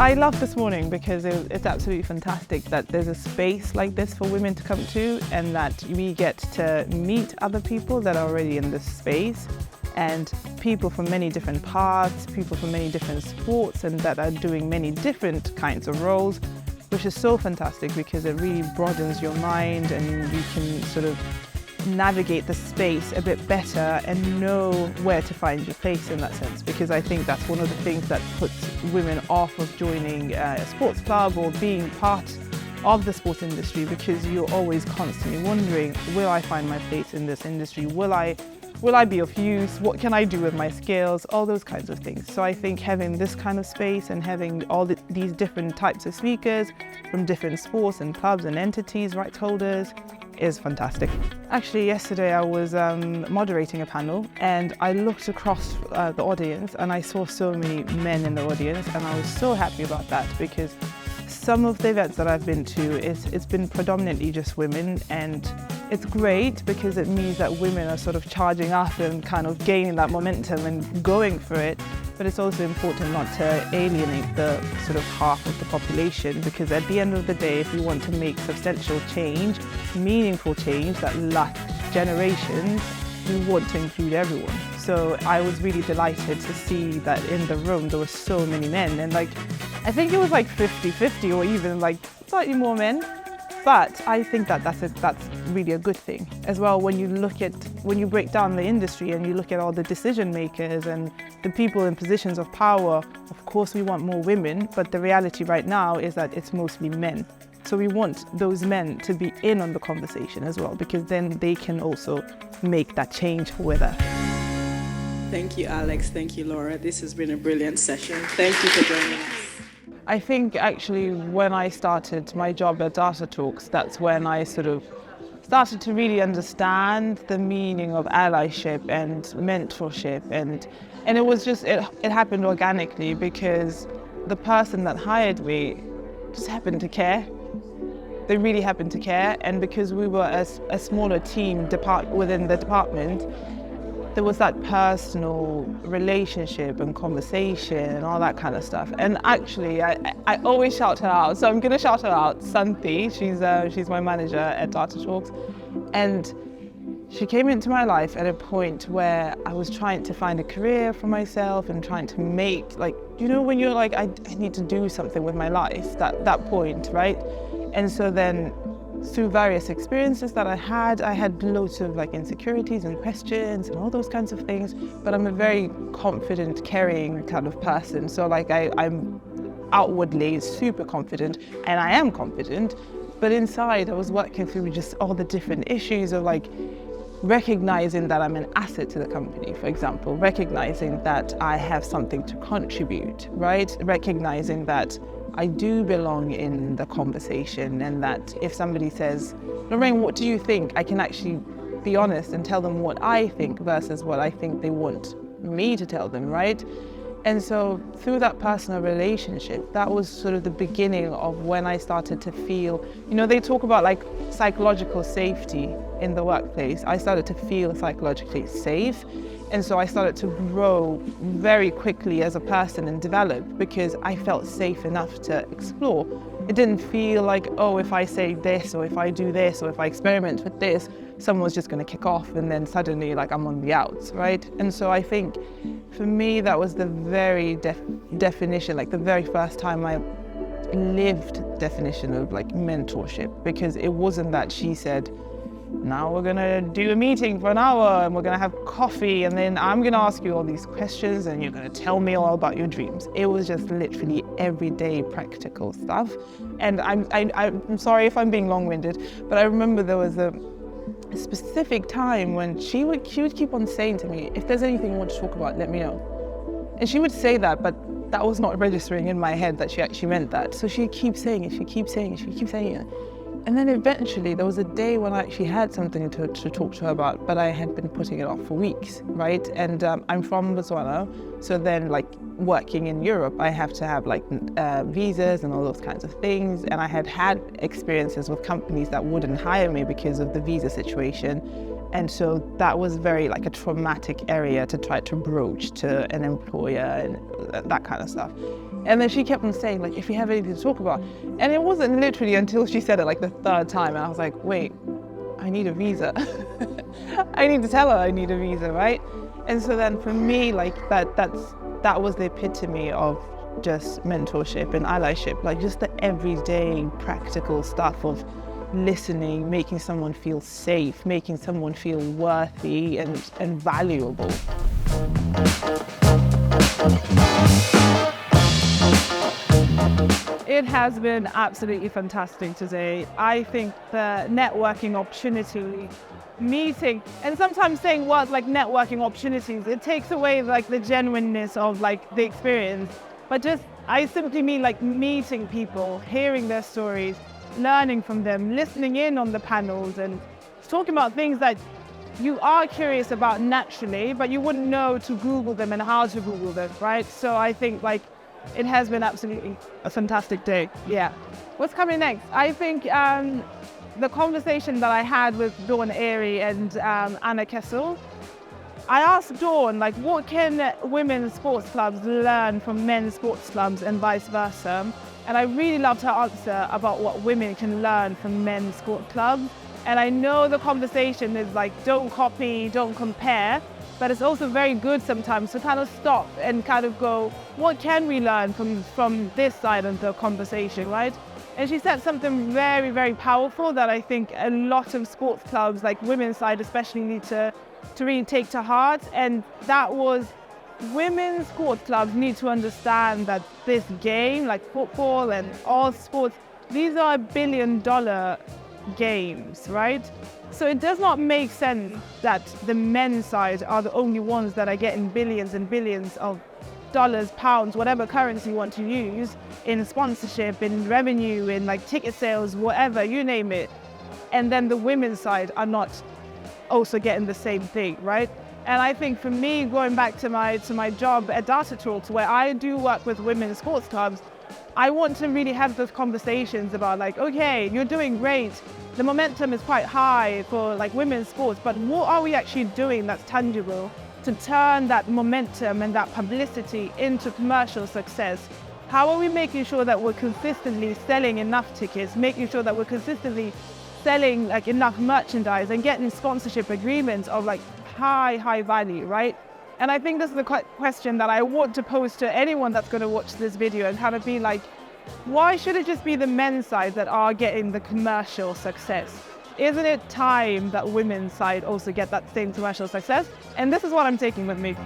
I love this morning because it's absolutely fantastic that there's a space like this for women to come to, and that we get to meet other people that are already in this space, and people from many different paths, people from many different sports, and that are doing many different kinds of roles, which is so fantastic because it really broadens your mind and you can sort of navigate the space a bit better and know where to find your place in that sense, because I think that's one of the things that puts women off of joining a sports club or being part of the sports industry, because you're always constantly wondering, will I find my place in this industry? Will I be of use? What can I do with my skills? All those kinds of things. So I think having this kind of space and having all these different types of speakers from different sports and clubs and entities, rights holders, is fantastic. Actually, yesterday I was moderating a panel and I looked across the audience and I saw so many men in the audience, and I was so happy about that, because some of the events that I've been to, it's been predominantly just women, and it's great because it means that women are sort of charging up and kind of gaining that momentum and going for it. But it's also important not to alienate the sort of half of the population, because at the end of the day, if we want to make substantial change, meaningful change that lasts generations, we want to include everyone. So I was really delighted to see that in the room there were so many men, and I think it was 50-50 or even slightly more men. But I think that that's really a good thing as well. When you break down the industry and you look at all the decision makers and the people in positions of power, of course we want more women, but the reality right now is that it's mostly men. So we want those men to be in on the conversation as well, because then they can also make that change for weather. Thank you, Alex. Thank you, Laura. This has been a brilliant session. Thank you for joining us. I think actually when I started my job at Data Talks, that's when I sort of started to really understand the meaning of allyship and mentorship, and it was just, it happened organically because the person that hired me just happened to care. They really happened to care, and because we were a smaller team within the department, there was that personal relationship and conversation and all that kind of stuff. And actually, I always shout her out. So I'm going to shout her out, Santhi. She's my manager at Data Talks. And she came into my life at a point where I was trying to find a career for myself and trying to make, when you're I need to do something with my life, that point, right? And so then, through various experiences that I had loads of insecurities and questions and all those kinds of things, but I'm a very confident, caring kind of person. So I'm outwardly super confident, and I am confident, but inside I was working through just all the different issues of recognizing that I'm an asset to the company, for example, recognizing that I have something to contribute, right? Recognizing that I do belong in the conversation, and that if somebody says, Lorraine, what do you think? I can actually be honest and tell them what I think versus what I think they want me to tell them, right? And so through that personal relationship, that was sort of the beginning of when I started to feel, they talk about psychological safety in the workplace. I started to feel psychologically safe. And so I started to grow very quickly as a person and develop, because I felt safe enough to explore. It didn't feel if I say this, or if I do this, or if I experiment with this, someone's just going to kick off and then suddenly I'm on the outs, right? And so I think for me that was the very definition, the very first time I lived definition of mentorship, because it wasn't that she said, now we're gonna do a meeting for an hour and we're gonna have coffee and then I'm gonna ask you all these questions and you're gonna tell me all about your dreams. It was just literally everyday practical stuff. And I'm sorry if I'm being long-winded, but I remember there was a specific time when she would keep on saying to me, if there's anything you want to talk about, let me know. And she would say that, but that was not registering in my head that she actually meant that. So she'd keep saying it, she'd keep saying it, she'd keep saying it. And then eventually there was a day when I actually had something to talk to her about, but I had been putting it off for weeks, right? And I'm from Botswana, so then working in Europe, I have to have visas and all those kinds of things. And I had experiences with companies that wouldn't hire me because of the visa situation. And so that was very like a traumatic area to try to broach to an employer and that kind of stuff. And then she kept on saying, like, if you have anything to talk about. And it wasn't literally until she said it like the third time, and I was like, wait, I need a visa. I need to tell her I need a visa, right? And so then for me, like that was the epitome of just mentorship and allyship, like just the everyday practical stuff of listening, making someone feel safe, making someone feel worthy and valuable. It has been absolutely fantastic today. I think the networking opportunity, meeting, and sometimes saying words like networking opportunities, it takes away like the genuineness of like the experience. But just, I simply mean like meeting people, hearing their stories, learning from them, listening in on the panels and talking about things that you are curious about naturally, but you wouldn't know to Google them and how to Google them, right? So I think like it has been absolutely a fantastic day. Yeah. What's coming next? I think the conversation that I had with Dawn Airy and Anna Kessel, I asked Dawn, like, what can women's sports clubs learn from men's sports clubs and vice versa? And I really loved her answer about what women can learn from men's sports clubs. And I know the conversation is like, don't copy, don't compare, but it's also very good sometimes to kind of stop and kind of go, what can we learn from this side of the conversation, right? And she said something very, very powerful that I think a lot of sports clubs, like women's side especially, need to really take to heart. And that was, women's sports clubs need to understand that this game, like football and all sports, these are $1 billion games, right? So it does not make sense that the men's side are the only ones that are getting billions and billions of dollars, pounds, whatever currency you want to use, in sponsorship, in revenue, in like ticket sales, whatever, you name it. And then the women's side are not also getting the same thing, right? And I think for me, going back to my job at Data Talks, where I do work with women's sports clubs, I want to really have those conversations about like, okay, you're doing great. The momentum is quite high for like women's sports, but what are we actually doing that's tangible to turn that momentum and that publicity into commercial success? How are we making sure that we're consistently selling enough tickets, making sure that we're consistently selling like enough merchandise and getting sponsorship agreements of like high value, right? And I think this is the question that I want to pose to anyone that's going to watch this video and kind of be like, why should it just be the men's side that are getting the commercial success? Isn't it time that women's side also get that same commercial success? And this is what I'm taking with me.